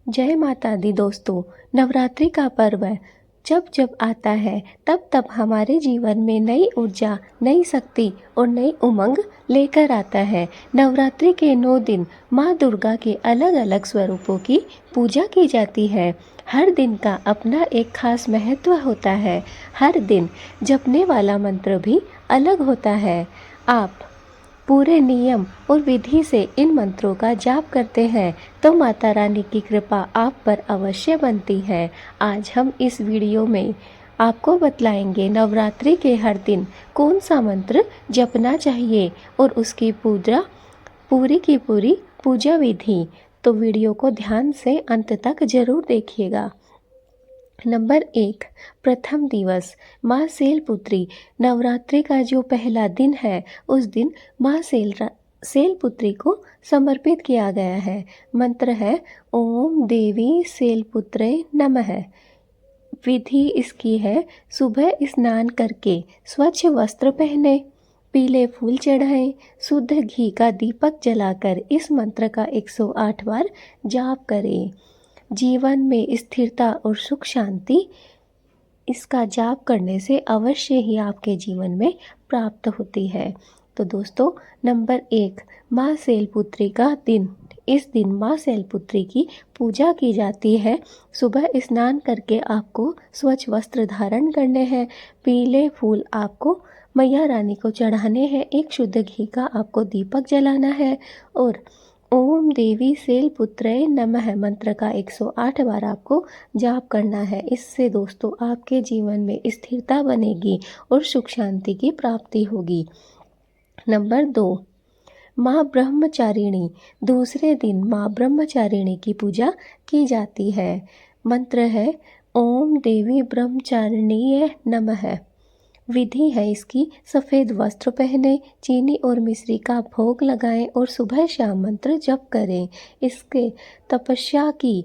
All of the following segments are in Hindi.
जय माता दी दोस्तों। नवरात्रि का पर्व जब जब आता है तब तब हमारे जीवन में नई ऊर्जा, नई शक्ति और नई उमंग लेकर आता है। नवरात्रि के 9 दिन माँ दुर्गा के अलग अलग स्वरूपों की पूजा की जाती है। हर दिन का अपना एक खास महत्व होता है। हर दिन जपने वाला मंत्र भी अलग होता है। आप पूरे नियम और विधि से इन मंत्रों का जाप करते हैं तो माता रानी की कृपा आप पर अवश्य बनती है। आज हम इस वीडियो में आपको बतलाएंगे नवरात्रि के हर दिन कौन सा मंत्र जपना चाहिए और उसकी पूरी की पूरी पूजा विधि। तो वीडियो को ध्यान से अंत तक जरूर देखिएगा। नंबर 1, प्रथम दिवस माँ शैलपुत्री। नवरात्रि का जो पहला दिन है उस दिन माँ शैलपुत्री को समर्पित किया गया है। मंत्र है ओम देवी शैलपुत्रे नमः। विधि इसकी है सुबह स्नान करके स्वच्छ वस्त्र पहने, पीले फूल चढ़ाएं, शुद्ध घी का दीपक जलाकर इस मंत्र का 108 बार जाप करें। जीवन में स्थिरता और सुख शांति इसका जाप करने से अवश्य ही आपके जीवन में प्राप्त होती है। तो दोस्तों, नंबर 1, माँ शैलपुत्री का दिन। इस दिन माँ शैलपुत्री की पूजा की जाती है। सुबह स्नान करके आपको स्वच्छ वस्त्र धारण करने हैं, पीले फूल आपको मैया रानी को चढ़ाने हैं, एक शुद्ध घी का आपको दीपक जलाना है और ओम देवी शैलपुत्रे नमः मंत्र का 108 बार आपको जाप करना है। इससे दोस्तों आपके जीवन में स्थिरता बनेगी और सुख शांति की प्राप्ति होगी। नंबर 2, माँ ब्रह्मचारिणी। दूसरे दिन माँ ब्रह्मचारिणी की पूजा की जाती है। मंत्र है ओम देवी ब्रह्मचारिणीय नमः। विधि है इसकी सफ़ेद वस्त्र पहने, चीनी और मिश्री का भोग लगाएं और सुबह शाम मंत्र जप करें। इसके तपस्या की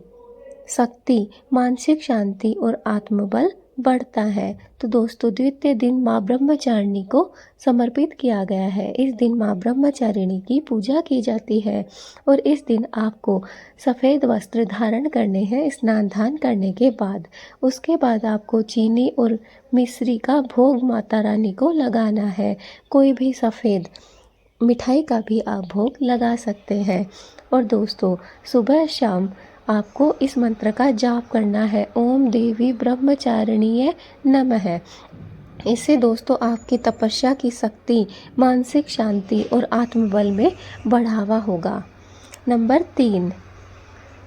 शक्ति, मानसिक शांति और आत्मबल बढ़ता है। तो दोस्तों, द्वितीय दिन माँ ब्रह्मचारिणी को समर्पित किया गया है। इस दिन माँ ब्रह्मचारिणी की पूजा की जाती है और इस दिन आपको सफ़ेद वस्त्र धारण करने हैं स्नान दान करने के बाद। उसके बाद आपको चीनी और मिश्री का भोग माता रानी को लगाना है। कोई भी सफ़ेद मिठाई का भी आप भोग लगा सकते हैं। और दोस्तों, सुबह शाम आपको इस मंत्र का जाप करना है ओम देवी ब्रह्मचारिणीय नमः। इससे दोस्तों आपकी तपस्या की शक्ति, मानसिक शांति और आत्मबल में बढ़ावा होगा। नंबर 3,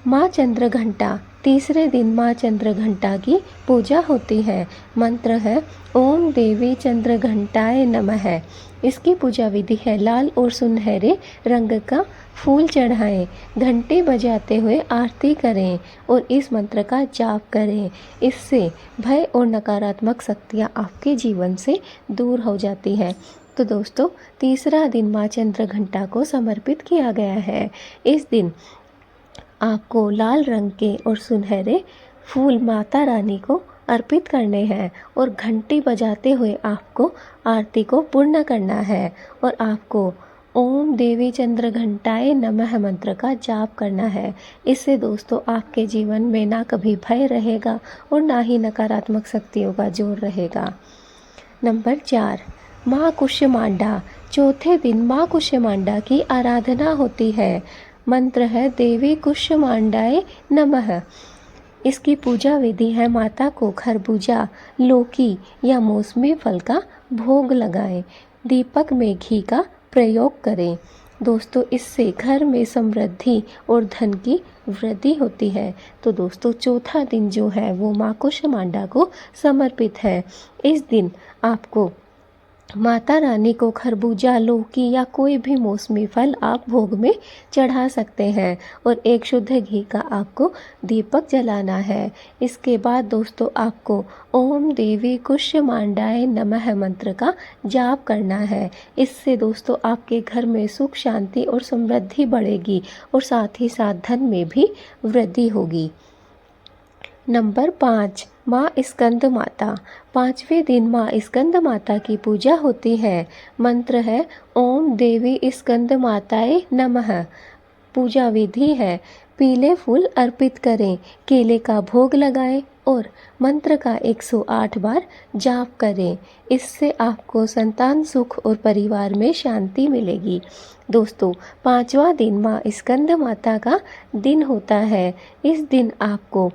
माँ चंद्र घंटा। तीसरे दिन माँ चंद्र घंटा की पूजा होती है। मंत्र है ओम देवी चंद्र घंटाय नमः। इसकी पूजा विधि है लाल और सुनहरे रंग का फूल चढ़ाएं, घंटे बजाते हुए आरती करें और इस मंत्र का जाप करें। इससे भय और नकारात्मक शक्तियाँ आपके जीवन से दूर हो जाती हैं। तो दोस्तों, तीसरा दिन माँ चंद्र घंटा को समर्पित किया गया है। इस दिन आपको लाल रंग के और सुनहरे फूल माता रानी को अर्पित करने हैं और घंटी बजाते हुए आपको आरती को पूर्ण करना है और आपको ओम देवी चंद्र घंटाए नमः मंत्र का जाप करना है। इससे दोस्तों आपके जीवन में ना कभी भय रहेगा और ना ही नकारात्मक शक्तियों का जोर रहेगा। नंबर 4, माँ कुष्मांडा। चौथे दिन माँ कुष्मांडा की आराधना होती है। मंत्र है देवी कुष्मांडाय नमः। इसकी पूजा विधि है माता को खरबूजा, लौकी या मौसमी फल का भोग लगाएं, दीपक में घी का प्रयोग करें। दोस्तों, इससे घर में समृद्धि और धन की वृद्धि होती है। तो दोस्तों, चौथा दिन जो है वो माँ कुष्मांडा को समर्पित है। इस दिन आपको माता रानी को खरबूजा, लौकी या कोई भी मौसमी फल आप भोग में चढ़ा सकते हैं और एक शुद्ध घी का आपको दीपक जलाना है। इसके बाद दोस्तों आपको ओम देवी कुष्मांडाय नमः मंत्र का जाप करना है। इससे दोस्तों आपके घर में सुख शांति और समृद्धि बढ़ेगी और साथ ही साथ धन में भी वृद्धि होगी। नंबर 5, माँ स्कंद माता। पाँचवें दिन माँ स्कंद माता की पूजा होती है। मंत्र है ओम देवी स्कंद माताए नमः। पूजा विधि है पीले फूल अर्पित करें, केले का भोग लगाएं और मंत्र का 108 बार जाप करें। इससे आपको संतान सुख और परिवार में शांति मिलेगी। दोस्तों, 5वां दिन माँ स्कंद माता का दिन होता है। इस दिन आपको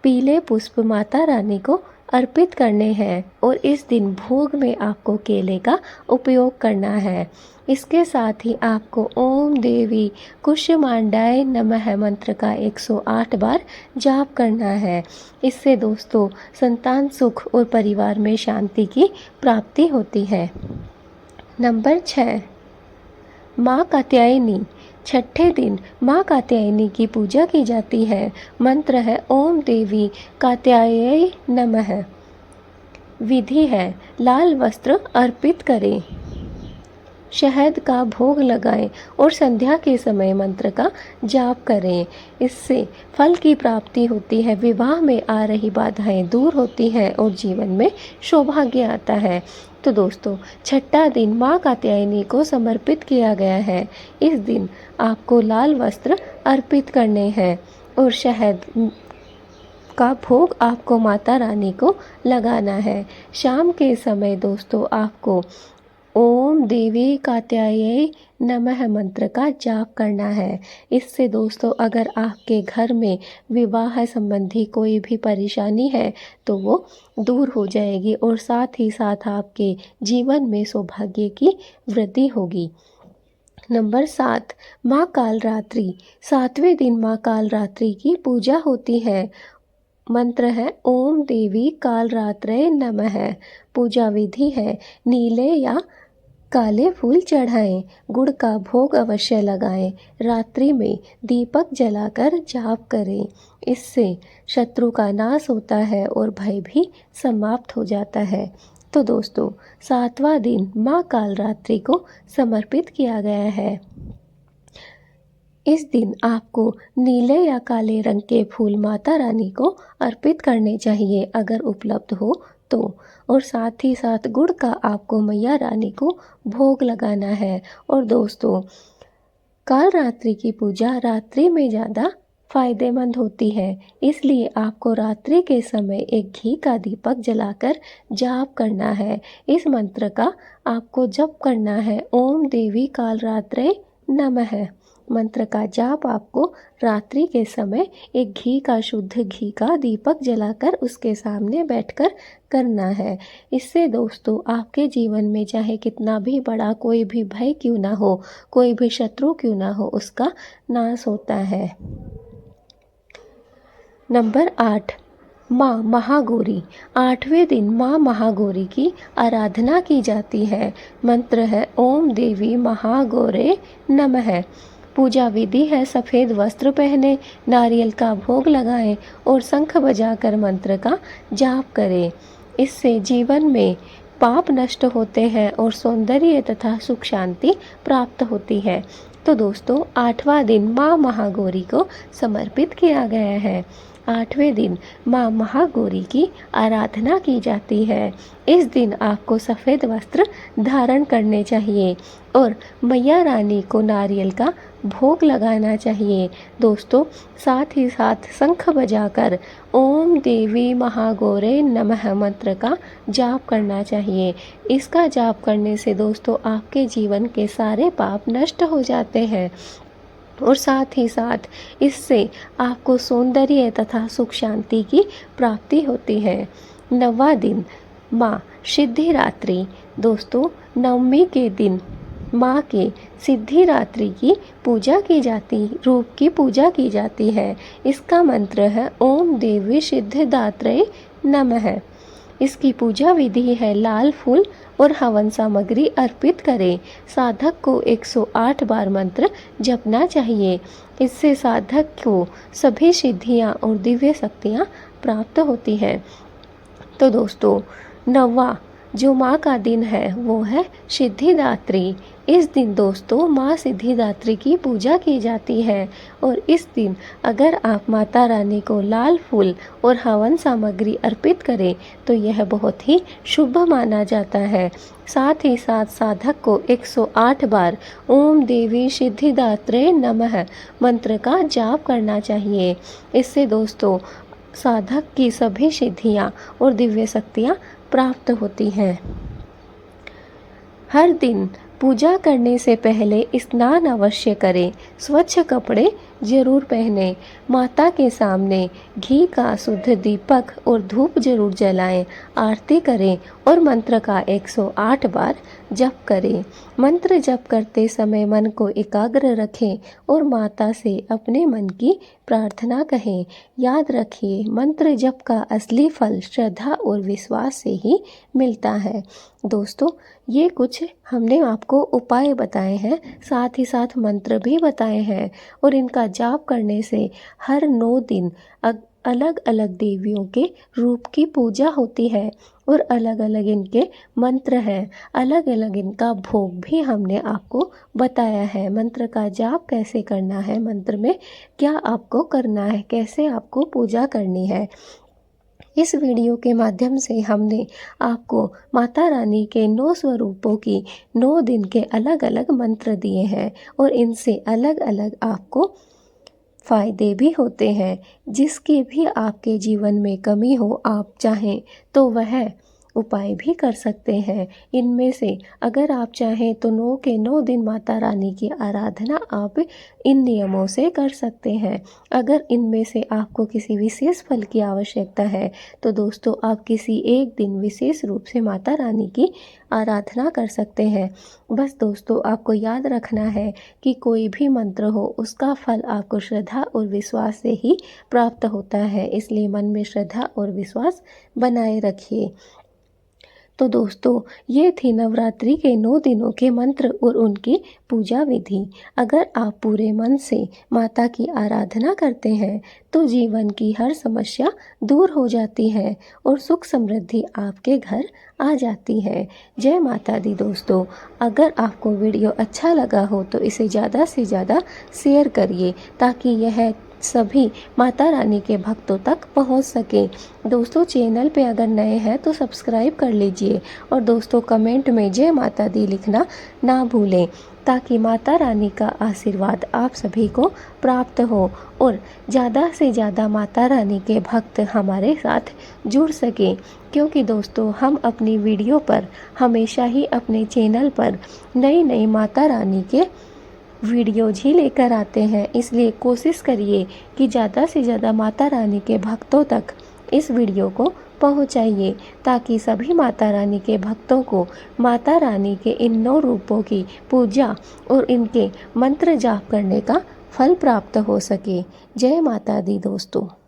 पीले पुष्प माता रानी को अर्पित करने हैं और इस दिन भोग में आपको केले का उपयोग करना है। इसके साथ ही आपको ओम देवी कुष्मांडाय नमः मंत्र का 108 बार जाप करना है। इससे दोस्तों संतान सुख और परिवार में शांति की प्राप्ति होती है। नंबर 6, माँ कात्यायनी। छठे दिन माँ कात्यायनी की पूजा की जाती है। मंत्र है ओम देवी कात्यायनी नमः। विधि है लाल वस्त्र अर्पित करें, शहद का भोग लगाएं और संध्या के समय मंत्र का जाप करें। इससे फल की प्राप्ति होती है, विवाह में आ रही बाधाएं दूर होती हैं और जीवन में सौभाग्य आता है। तो दोस्तों, छठा दिन माँ कात्यायनी को समर्पित किया गया है। इस दिन आपको लाल वस्त्र अर्पित करने हैं और शहद का भोग आपको माता रानी को लगाना है। शाम के समय दोस्तों आपको ओम देवी कात्यायनी नमः मंत्र का जाप करना है। इससे दोस्तों अगर आपके घर में विवाह संबंधी कोई भी परेशानी है तो वो दूर हो जाएगी और साथ ही साथ आपके जीवन में सौभाग्य की वृद्धि होगी। नंबर 7, माँ कालरात्रि। 7वें दिन माँ कालरात्रि की पूजा होती है। मंत्र है ओम देवी कालरात्रे नमः। पूजा विधि है नीले या काले फूल चढ़ाएं, गुड़ का भोग अवश्य लगाएं, रात्रि में दीपक जलाकर जाप करें। इससे शत्रु का नाश होता है और भय भी समाप्त हो जाता है। तो दोस्तों, 7वां दिन माँ कालरात्रि को समर्पित किया गया है। इस दिन आपको नीले या काले रंग के फूल माता रानी को अर्पित करने चाहिए अगर उपलब्ध हो तो, और साथ ही साथ गुड़ का आपको मैया रानी को भोग लगाना है। और दोस्तों, कालरात्रि की पूजा रात्रि में ज़्यादा फायदेमंद होती है, इसलिए आपको रात्रि के समय एक घी का दीपक जलाकर जाप करना है। इस मंत्र का आपको जप करना है ओम देवी कालरात्रे नमः। मंत्र का जाप आपको रात्रि के समय एक घी का शुद्ध घी का दीपक जलाकर उसके सामने बैठकर करना है। इससे दोस्तों आपके जीवन में चाहे कितना भी बड़ा कोई भी भय क्यों ना हो, कोई भी शत्रु क्यों ना हो, उसका नाश होता है। नंबर 8, माँ महागौरी। 8वें दिन माँ महागौरी की आराधना की जाती है। मंत्र है ओम देवी महागौरे नमः। पूजा विधि है सफ़ेद वस्त्र पहने, नारियल का भोग लगाएं और शंख बजाकर मंत्र का जाप करें। इससे जीवन में पाप नष्ट होते हैं और सौंदर्य तथा सुख शांति प्राप्त होती है। तो दोस्तों, 8वां दिन माँ महागौरी को समर्पित किया गया है। 8वें दिन माँ महागौरी की आराधना की जाती है। इस दिन आपको सफ़ेद वस्त्र धारण करने चाहिए और मैया रानी को नारियल का भोग लगाना चाहिए। दोस्तों, साथ ही साथ शंख बजाकर ओम देवी महागौरे नमः मंत्र का जाप करना चाहिए। इसका जाप करने से दोस्तों आपके जीवन के सारे पाप नष्ट हो जाते हैं और साथ ही साथ इससे आपको सौंदर्य तथा सुख शांति की प्राप्ति होती है। 9वां दिन माँ सिद्धिरात्रि। दोस्तों, नवमी के दिन माँ के सिद्धिरात्रि की पूजा की जाती, रूप की पूजा की जाती है। इसका मंत्र है ओम देवी सिद्धिदात्रे नमः। इसकी पूजा विधि है लाल फूल और हवन सामग्री अर्पित करें। साधक को 108 बार मंत्र जपना चाहिए। इससे साधक को सभी सिद्धियां और दिव्य शक्तियां प्राप्त होती हैं। तो दोस्तों, 9वां जो माँ का दिन है वो है सिद्धिदात्री। इस दिन दोस्तों माँ सिद्धिदात्री की पूजा की जाती है और इस दिन अगर आप माता रानी को लाल फूल और हवन सामग्री अर्पित करें तो यह बहुत ही शुभ माना जाता है। साथ ही साथ साधक को 108 बार ओम देवी सिद्धिदात्रे नमः मंत्र का जाप करना चाहिए। इससे दोस्तों साधक की सभी सिद्धियाँ और दिव्य शक्तियाँ प्राप्त होती हैं। हर दिन पूजा करने से पहले स्नान अवश्य करें, स्वच्छ कपड़े जरूर पहनें, माता के सामने घी का शुद्ध दीपक और धूप जरूर जलाएं, आरती करें और मंत्र का 108 बार जप करें। मंत्र जप करते समय मन को एकाग्र रखें और माता से अपने मन की प्रार्थना कहें। याद रखिए, मंत्र जप का असली फल श्रद्धा और विश्वास से ही मिलता है। दोस्तों ये कुछ हमने आपको उपाय बताए हैं, साथ ही साथ मंत्र भी बताए हैं और इनका जाप करने से हर 9 दिन अलग अलग देवियों के रूप की पूजा होती है और अलग अलग इनके मंत्र हैं, अलग अलग इनका भोग भी हमने आपको बताया है। मंत्र का जाप कैसे करना है, मंत्र में क्या आपको करना है, कैसे आपको पूजा करनी है। इस वीडियो के माध्यम से हमने आपको माता रानी के 9 स्वरूपों की 9 दिन के अलग अलग मंत्र दिए हैं और इनसे अलग अलग आपको फायदे भी होते हैं। जिसकी भी आपके जीवन में कमी हो, आप चाहें तो वह उपाय भी कर सकते हैं। इनमें से अगर आप चाहें तो 9 के 9 दिन माता रानी की आराधना आप इन नियमों से कर सकते हैं। अगर इनमें से आपको किसी विशेष फल की आवश्यकता है तो दोस्तों आप किसी एक दिन विशेष रूप से माता रानी की आराधना कर सकते हैं। बस दोस्तों आपको याद रखना है कि कोई भी मंत्र हो उसका फल आपको श्रद्धा और विश्वास से ही प्राप्त होता है, इसलिए मन में श्रद्धा और विश्वास बनाए रखिए। तो दोस्तों ये थी नवरात्रि के 9 दिनों के मंत्र और उनकी पूजा विधि। अगर आप पूरे मन से माता की आराधना करते हैं तो जीवन की हर समस्या दूर हो जाती है और सुख समृद्धि आपके घर आ जाती है। जय माता दी दोस्तों। अगर आपको वीडियो अच्छा लगा हो तो इसे ज़्यादा से ज़्यादा शेयर करिए ताकि यह सभी माता रानी के भक्तों तक पहुंच सके। दोस्तों चैनल पे अगर नए हैं तो सब्सक्राइब कर लीजिए और दोस्तों कमेंट में जय माता दी लिखना ना भूलें ताकि माता रानी का आशीर्वाद आप सभी को प्राप्त हो और ज़्यादा से ज़्यादा माता रानी के भक्त हमारे साथ जुड़ सके। क्योंकि दोस्तों हम अपनी वीडियो पर हमेशा ही अपने चैनल पर नई नई माता रानी के वीडियोज ही लेकर आते हैं, इसलिए कोशिश करिए कि ज़्यादा से ज़्यादा माता रानी के भक्तों तक इस वीडियो को पहुंचाइए ताकि सभी माता रानी के भक्तों को माता रानी के इन 9 रूपों की पूजा और इनके मंत्र जाप करने का फल प्राप्त हो सके। जय माता दी दोस्तों।